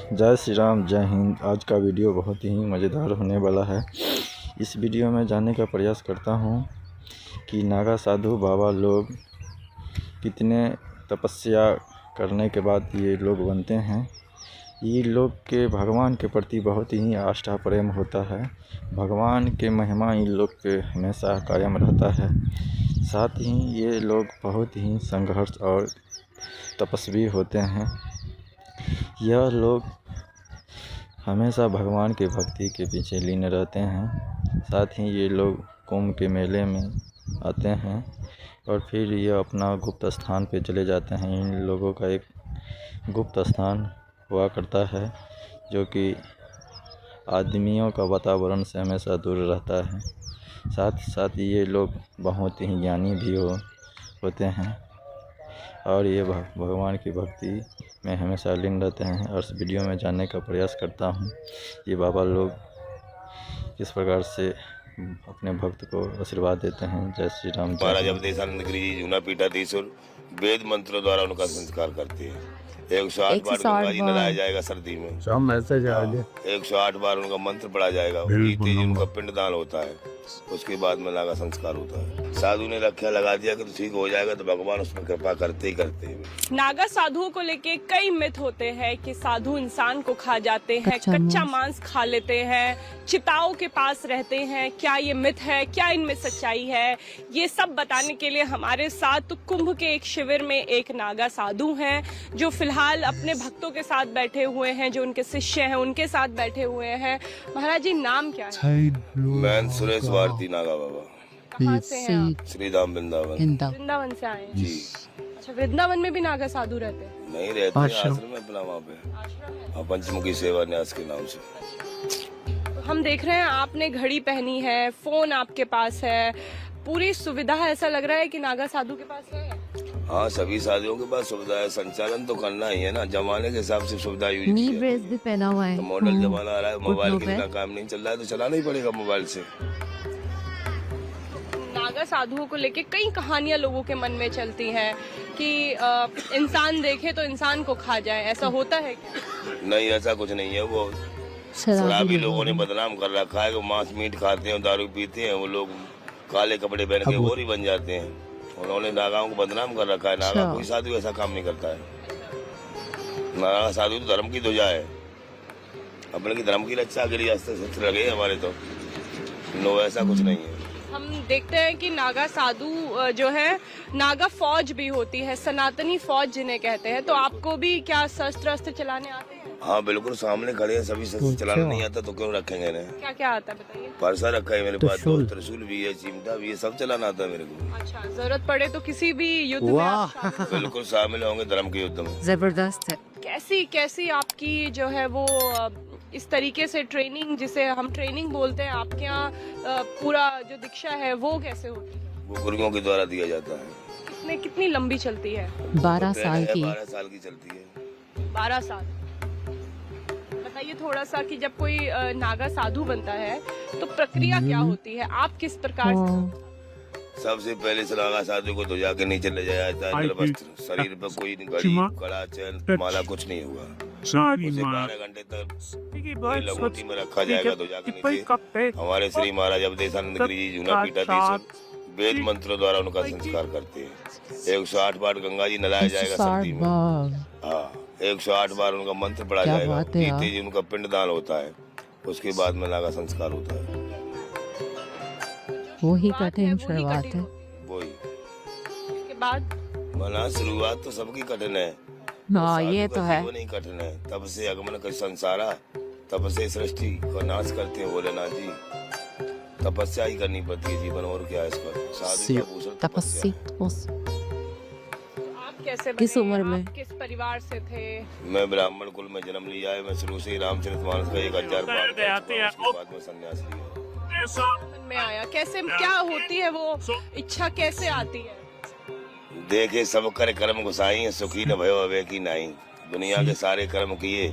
जय श्री राम, जय हिंद। आज का वीडियो बहुत ही मज़ेदार होने वाला है। इस वीडियो में जानने का प्रयास करता हूँ कि नागा साधु बाबा लोग कितने तपस्या करने के बाद ये लोग बनते हैं। ये लोग के भगवान के प्रति बहुत ही आस्था प्रेम होता है। भगवान के महिमा इन लोग के हमेशा कायम रहता है। साथ ही ये लोग बहुत ही संघर्ष और तपस्वी होते हैं। यह लोग हमेशा भगवान की भक्ति के पीछे लीन रहते हैं। साथ ही ये लोग कुंभ के मेले में आते हैं और फिर ये अपना गुप्त स्थान पे चले जाते हैं। इन लोगों का एक गुप्त स्थान हुआ करता है जो कि आदमियों का वातावरण से हमेशा दूर रहता है। साथ ही साथ ये लोग बहुत ही ज्ञानी भी होते हैं और ये भगवान की भक्ति में हमेशा लीन रहते हैं। और इस वीडियो में जानने का प्रयास करता हूँ ये बाबा लोग किस प्रकार से अपने भक्त को आशीर्वाद देते हैं। जय श्री राम। महाराज अवधेशानंद गिरी जी जूना पीठाधीश्वर वेद मंत्रों द्वारा उनका संस्कार करते हैं। 108 बार गंगा जी नहाया जाएगा सर्दी में। 108 बार उनका मंत्र पढ़ा जाएगा। गीते जी उनका पिंडदान होता है। उसके बाद में नागा संस्कार होता है। साधु ने रक्षा लगा दिया कि तो ठीक हो जाएगा, तो भगवान उसमें कृपा करते ही करते हैं। नागा साधुओं को लेके कई मिथ होते हैं कि साधु इंसान को खा जाते हैं, कच्चा मांस खा लेते हैं, चिताओं के पास रहते हैं। क्या ये मिथ है? क्या इनमें सच्चाई है? ये सब बताने के लिए हमारे साथ कुंभ के एक शिविर में एक नागा साधु हैं जो फिलहाल अपने भक्तों के साथ बैठे हुए हैं, जो उनके शिष्य हैं उनके साथ बैठे हुए हैं। महाराज जी, नाम क्या है? मैं सुरेश भारती नागा बाबा। कहाँ से हैं आप? श्री धाम वृंदावन। वृंदावन से आए हैं जी। अच्छा, वृंदावन में भी नागा साधु रहते हैं? नहीं रहते, आश्रम में अपना वहाँ पे पंचमुखी सेवा न्यास के नाम से। हम देख रहे हैं आपने घड़ी पहनी है, फोन आपके पास है, पूरी सुविधा है। ऐसा लग रहा है कि नागा साधु के पास है। हाँ, सभी साथियों के पास सुविधा है। संचालन तो करना ही है ना, जमाने के हिसाब से सुविधा यूज की है। ड्रेस भी पहना हुआ है। तो मॉडल जमाना आ रहा है, मोबाइल के बिना काम नहीं चल रहा है, तो चलाना ही पड़ेगा मोबाइल से। नागा साधुओं को लेके कई कहानियां लोगों के मन में चलती हैं कि इंसान देखे तो इंसान को खा जाए। ऐसा होता है क्या? नहीं, ऐसा कुछ नहीं है। वो शराबी लोगों ने बदनाम कर रखा है कि मांस मीट खाते हैं, दारू पीते हैं। वो लोग काले कपड़े पहन के गोरी बन जाते हैं। उन्होंने नागाओं को बदनाम कर रखा है। नागा कोई साधु ऐसा काम नहीं करता है। नागा साधु तो धर्म की ध्वजा है, अपने की धर्म की रक्षा के लिए अस्त्र लगे हमारे। तो नो, ऐसा कुछ नहीं है। हम देखते हैं कि नागा साधु जो है, नागा फौज भी होती है, सनातनी फौज जिन्हें कहते हैं। तो आपको भी क्या शस्त्र अस्त्र चलाने आते हैं? हाँ बिल्कुल, सामने खड़े हैं सभी। शस्त्र चलाना नहीं आता तो क्यों रखेंगे इन्हें? क्या क्या आता है बताइए। परसा रखा है मेरे पास, दो त्रिशूल भी है, चिमटा भी है, सब चलाना आता है मेरे को। अच्छा, जरूरत पड़े तो किसी भी युद्ध में आप शामिल? बिल्कुल शामिल होंगे धर्म के युद्ध में। जबरदस्त है। कैसी आपकी जो है वो इस तरीके से ट्रेनिंग, जिसे हम ट्रेनिंग बोलते हैं, आपके यहाँ पूरा जो दीक्षा है वो कैसे होती है? वो गुरुओं के द्वारा दिया जाता है। कितनी लंबी चलती है? 12 साल की। 12 साल की चलती है। 12 साल। बताइए थोड़ा सा कि जब कोई नागा साधु बनता है तो प्रक्रिया क्या होती है? आप किस प्रकार से? सबसे पहले से नागा साधु को ध्वजा के नीचे ले जाया जाता है। वस्त्र, शरीर पर कोई घड़ी, कड़ा, चैन, माला कुछ नहीं होगा। उसे 12 घंटे तक लंगोटी में रखा जाएगा ध्वजा के नीचे। हमारे श्री महाराज अवधेशानंद गिरी जी जूना पीठाधीश्वर वेद मंत्रों द्वारा उनका संस्कार करते हैं। 108 बार गंगा जी नहाया जाएगा सर्दी में। हाँ, 108 बार उनका मंत्र पढ़ा जाएगा। गीते जी उनका पिंडदान होता है। उसके बाद में नागा संस्कार होता है। वही कठिन शुरुआत है। वही उसके बाद मना शुरुआत तो सबकी कठिन है। हाँ, ये तो है। नहीं कठिन है। तब से आगमन कर संसारा, तब से सृष्टि को नाश करते हैं भोलेनाथ जी। तपस्या ही करनी पड़ती है जीवन, और क्या है इस पर। साधु का भूषण तपस्या। आप कैसे बने? किस उम्र में? आप किस परिवार से थे? मैं ब्राह्मण कुल में जन्म लिया है। मैं शुरू से ही रामचरितमानस का 1000 पाठ कर चुका हूं। उसके बाद में संन्यास लिया। मन में आया कैसे? क्या होती है वो इच्छा, कैसे आती है? देखे सब कर कर्म गुसाई, सुखी न भयो अवे की नाई। दुनिया के सारे कर्म किए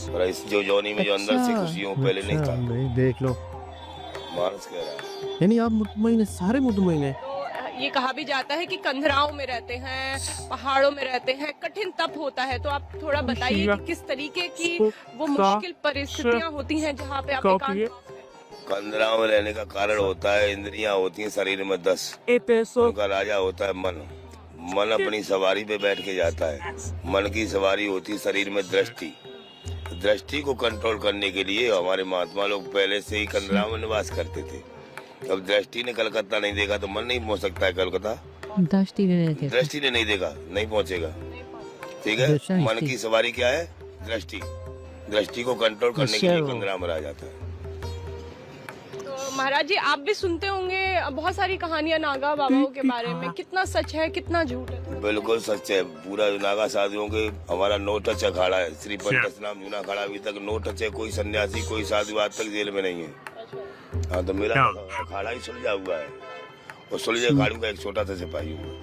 और इस जो जोनी में जो अंदर से खुशियों पहले नहीं था। नहीं, देख लो। मानस कह रहा है। यानी आप मुतमईन है, सारे मुतमईन है। तो ये कहा भी जाता है कि कंधराओं में रहते हैं, पहाड़ों में रहते हैं, कठिन तप होता है। तो आप थोड़ा बताइए कि किस तरीके की वो मुश्किल परिस्थितियां होती हैं जहाँ पे आप एकांतवास में? कंदराओं में रहने का कारण होता है इंद्रियां होती हैं शरीर में 10। उनका राजा होता है मन। मन अपनी सवारी पे बैठ के जाता है। मन की सवारी होती है शरीर में दृष्टि। दृष्टि को कंट्रोल करने के लिए हमारे महात्मा लोग पहले से ही कंदराओं में निवास करते थे। अब दृष्टि ने कलकत्ता नहीं देखा तो मन नहीं पहुंच सकता है कलकत्ता। दृष्टि ने नहीं देखा। दृष्टि ने नहीं देखा, नहीं पहुंचेगा। ठीक है, मन की सवारी क्या है? दृष्टि। दृष्टि को कंट्रोल करने के लिए कंदरा में रह जाता है। तो महाराज जी, आप भी सुनते होंगे बहुत सारी कहानियां नागा बाबाओं के बारे में। कितना सच है, कितना झूठ है? बिल्कुल सच है। पूरा नागा साधुओं के हमारा नो टच अखाड़ा है। श्री पंडित नाम जूना अखाड़ा अभी तक नो टच है। कोई सन्यासी, कोई साधु आज तक जेल में नहीं है। हाँ, तो मेरा अखाड़ा ही सुलझा हुआ है और सुलझे अखाड़ों का एक छोटा सा सिपाही हूँ।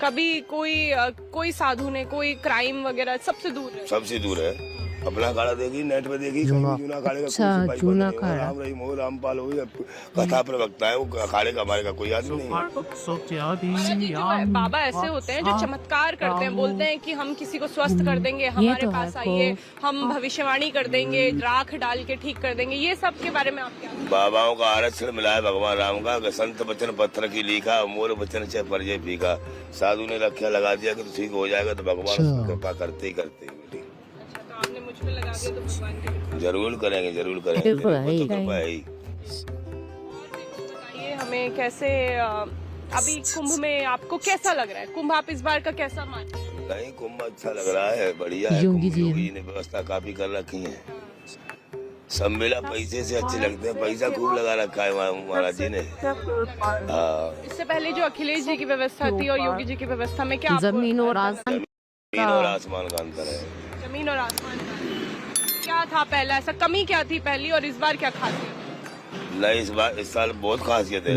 कभी कोई साधु ने कोई क्राइम वगैरह सबसे दूर है? सबसे दूर है। अपना अखाड़ा देखी, नेट पे देखी, जूना अखाड़े का अच्छा, जूना अखाड़ा। राम रहीम हो, रामपाल हो, कथा प्रवक्ता है वो। अखाड़े का हमारे का कोई आदमी नहीं है। अच्छा जी, जो बाबा ऐसे होते हैं जो चमत्कार करते हैं, बोलते हैं कि हम किसी को स्वस्थ कर देंगे, हमारे तो पास आइए, हम भविष्यवाणी कर देंगे, राख डाल के ठीक कर देंगे। ये सब के बारे में आप क्या? बाबाओं का आरक्षण मिला है भगवान राम का। संत वचन पत्थर की लिखा, मोर वचन से परिचय फीका। साधु ने लक्ष्य लगा दिया कि तो ठीक हो जाएगा, तो भगवान उसकी कृपा करते ही करते हैं। आपने मुझ पे लगा दिया तो भगवान की जरूर करेंगे, जरूर करेंगे। बिल्कुल है ही। कृपा है ही। बताइए हमें कैसे अभी कुंभ में आपको कैसा लग रहा है? कुंभ आप इस बार का कैसा मानते हैं? नहीं, कुंभ अच्छा लग रहा है, बढ़िया है। योगी जी ने व्यवस्था काफी कर रखी है। सब मेला पैसे से अच्छे लगते हैं। पैसा खूब लगा रखा है महाराज जी ने। हाँ, इससे पहले जो अखिलेश जी की व्यवस्था थी और योगी जी की व्यवस्था में क्या आपको जमीन और आसमान जमीन और आसमान का अंतर है। जमीन और आसमान का क्या था? पहला ऐसा कमी क्या थी पहली, और इस बार क्या खासियत? नहीं, इस साल बहुत खासियत है।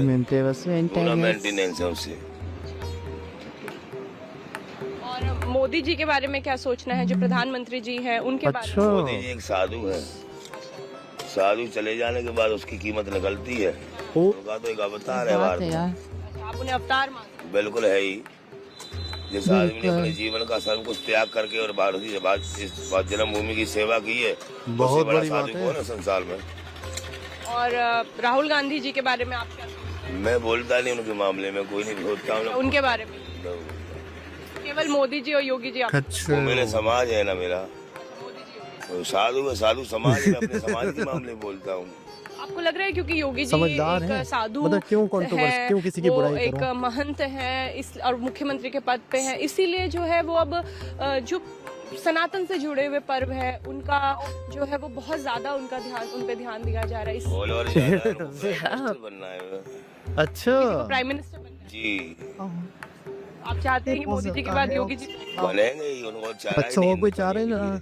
पूरा मेंटेनेंस है उससे। और मोदी जी के बारे में क्या सोचना है, जो प्रधानमंत्री जी हैं उनके बारे में? मोदी जी एक साधु है। साधु चले जाने के बाद उसकी कीमत निकलती है। उनका तो एक अवतार है बात है भारत। यार। आप उन्हें अवतार मानते हैं? बिल्कुल है ही। जिस आदमी ने अपने जीवन का सर्व कुछ त्याग करके और भारत की जन्मभूमि की सेवा की है, बहुत बड़ा साधु कौन है संसार में? और राहुल गांधी जी के बारे में आप क्या सोचते मैं बोलता नहीं उनके मामले में, कोई नहीं बोलता हैं? उनके बारे में केवल मोदी जी और योगी जी आप? वो मेरे समाज है ना मेरा। तो साधु है, साधु समाज है। मैं अपने समाज के मामले बोलता हूँ। आपको लग रहा है क्योंकि योगी जी समझदार एक हैं। साधु मतलब क्यों controversy, है, क्यों किसी की वो बुराई एक करूं? महंत है इस और मुख्यमंत्री के पद पे हैं, इसीलिए जो है वो अब जो सनातन से जुड़े हुए पर्व है उनका जो है वो बहुत ज्यादा उन पे ध्यान दिया जा रहा है। फॉलोअर ज्यादा है, उनको मिनिस्टर बनना है। अच्छा, प्राइम मिनिस्टर बनना है। जी, आप चाहते हैं कि मोदी जी के बाद योगी जी? बनेंगे ही। उनको चाह रहा ही अच्छा, नहीं और कोई चाह रहे ना?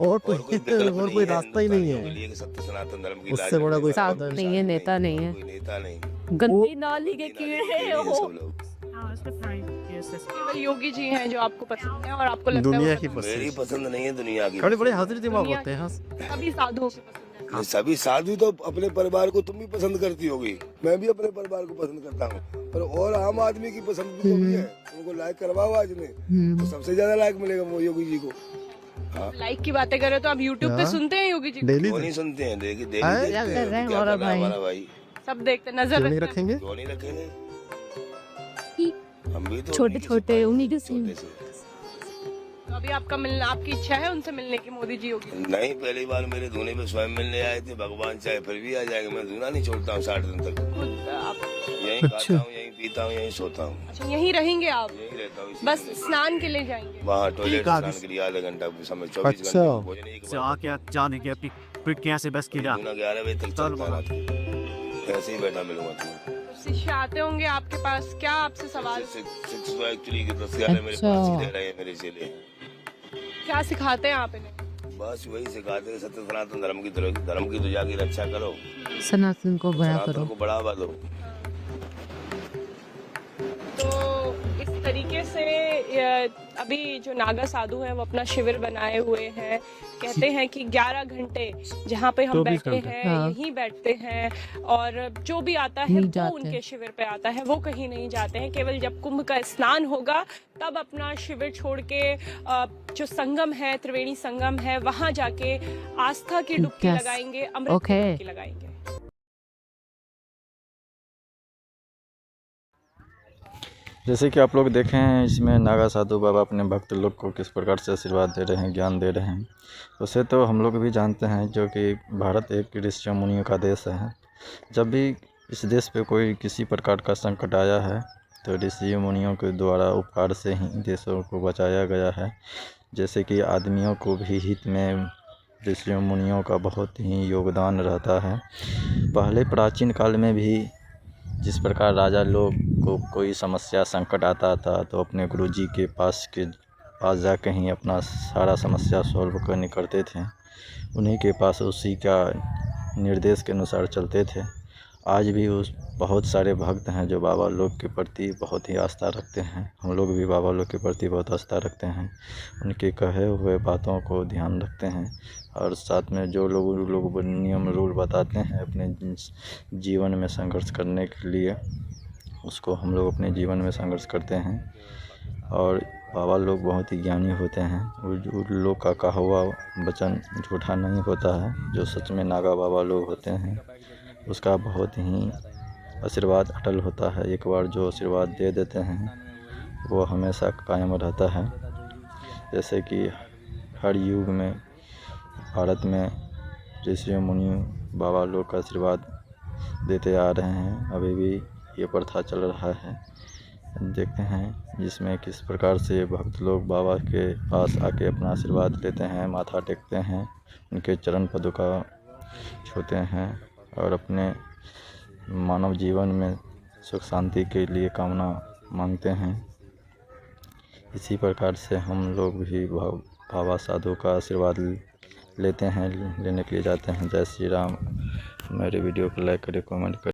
और कोई रास्ता ही नहीं है। सत्य सनातन धर्म की उससे बड़ा कोई साधु नहीं है, नेता नहीं है। कोई नेता नहीं। गंदी नाली के कीड़े हो। सब लोग। केवल योगी जी हैं जो आपको पसंद है और आपको लगता है दुनिया वो की मेरी पसंद। पसंद नहीं है, दुनिया की बड़े बड़े पसंद हाजिर दिमाग दुनिया होते हैं। सभी साधुओं की पसंद है। है। सभी साधु तो अपने परिवार को तुम भी पसंद करती होगी, मैं भी अपने परिवार को पसंद करता हूँ, पर और आम आदमी की पसंद भी तो भी है। उनको लाइक करवाओ आज ने, तो सबसे ज्यादा लाइक मिलेगा वो योगी जी को। हाँ, लाइक की बातें करें तो आप YouTube पे सुनते हैं योगी जी? डेली क्यों नहीं सुनते हैं? देखिए हैं? देखते क्या कर रहे हैं क्या और कर रहा है भाई? हमारा भाई। सब देखते नजर क्यों नहीं रखते हैं। रखेंगे? क्यों नहीं रखेंगे? हम भी तो छोटे छोटे उन्हीं के छोटे से। तो अभी आपका मिलना, आपकी इच्छा है उनसे मिलने की, मोदी जी योगी? नहीं, पहली बार मेरे धुने पे स्वयं मिलने आए थे। भगवान चाहे फिर भी आ जाएंगे। मैं धुना नहीं छोड़ता हूँ 60 दिन तक। खुद आप यहीं खाता हूँ, यहीं पीता हूँ, यहीं सोता हूँ, अच्छा यहीं रहेंगे आप? यहीं रहता हूँ। बस स्नान के लिए जाएंगे? वहाँ टॉयलेट ठीक है। स्नान के लिए आधा घंटा समय 24 अच्छा। घंटे भोजन एक से बार। आके जाने के अपनी प्रक्रिया से बस किया। धुना 11 बजे तक चलता है रात को। ऐसे ही बैठा मिलूंगा तुम्हें। शिष्य आते होंगे आपके पास, क्या आपसे सवाल? शिक्षक तो एक्चुअली 10-11 मेरे पास ही रह रहे हैं मेरे चेले। क्या सिखाते हैं आप इन्हें? बस वही सिखाते हैं, सत्य सनातन धर्म की ध्वजा की रक्षा करो, सनातन को बड़ा सनातन करो। को बढ़ावा दो। तो इस तरीके से अभी जो नागा साधु हैं वो अपना शिविर बनाए हुए हैं। कहते हैं कि 11 घंटे जहाँ पे हम 24 बैठे घंटे। हैं हाँ। यहीं बैठते हैं, और जो भी आता है नहीं वो जाते। उनके शिविर पे आता है, वो कहीं नहीं जाते हैं। केवल जब कुंभ का स्नान होगा तब अपना शिविर छोड़ के जो संगम है, त्रिवेणी संगम है, वहां जाके आस्था की डुबकी Yes. लगाएंगे, अमृत की Okay. डुबकी लगाएंगे। जैसे कि आप लोग देखे हैं, इसमें नागा साधु बाबा अपने भक्त लोग को किस प्रकार से आशीर्वाद दे रहे हैं, ज्ञान दे रहे हैं। उसे तो हम लोग भी जानते हैं, जो कि भारत एक ऋषि मुनियों का देश है। जब भी इस देश पे कोई किसी प्रकार का संकट आया है तो ऋषि मुनियों के द्वारा उपकार से ही देशों को बचाया गया है। जैसे कि आदमियों को भी हित में ऋषि मुनियों का बहुत ही योगदान रहता है। पहले प्राचीन काल में भी जिस प्रकार राजा लोग को कोई समस्या संकट आता था तो अपने गुरुजी के पास जाके ही अपना सारा समस्या सॉल्व करने करते थे। उन्हीं के पास उसी का निर्देश के अनुसार चलते थे। आज भी उस बहुत सारे भक्त हैं जो बाबा लोग के प्रति बहुत ही आस्था रखते हैं। हम लोग भी बाबा लोग के प्रति बहुत आस्था रखते हैं, उनके कहे हुए बातों को ध्यान रखते हैं, और साथ में जो लोग नियम रूल बताते हैं अपने जीवन में संघर्ष करने के लिए, उसको हम लोग अपने जीवन में संघर्ष करते हैं। और बाबा लोग बहुत ही ज्ञानी होते हैं। उन लोग का कहा हुआ वचन झूठा नहीं होता है। जो सच में नागा बाबा लोग होते हैं उसका बहुत ही आशीर्वाद अटल होता है। एक बार जो आशीर्वाद दे देते हैं वो हमेशा कायम रहता है। जैसे कि हर युग में भारत में ऋषि मुनि बाबा लोग का आशीर्वाद देते आ रहे हैं। अभी भी ये प्रथा चल रहा है। देखते हैं जिसमें किस प्रकार से भक्त लोग बाबा के पास आके अपना आशीर्वाद लेते हैं, माथा टेकते हैं, उनके चरण पदों का छूते हैं और अपने मानव जीवन में सुख शांति के लिए कामना मांगते हैं। इसी प्रकार से हम लोग भी बाबा साधु का आशीर्वाद लेते हैं, लेने के लिए जाते हैं। जय श्री राम। मेरे वीडियो को लाइक करें, कमेंट करें।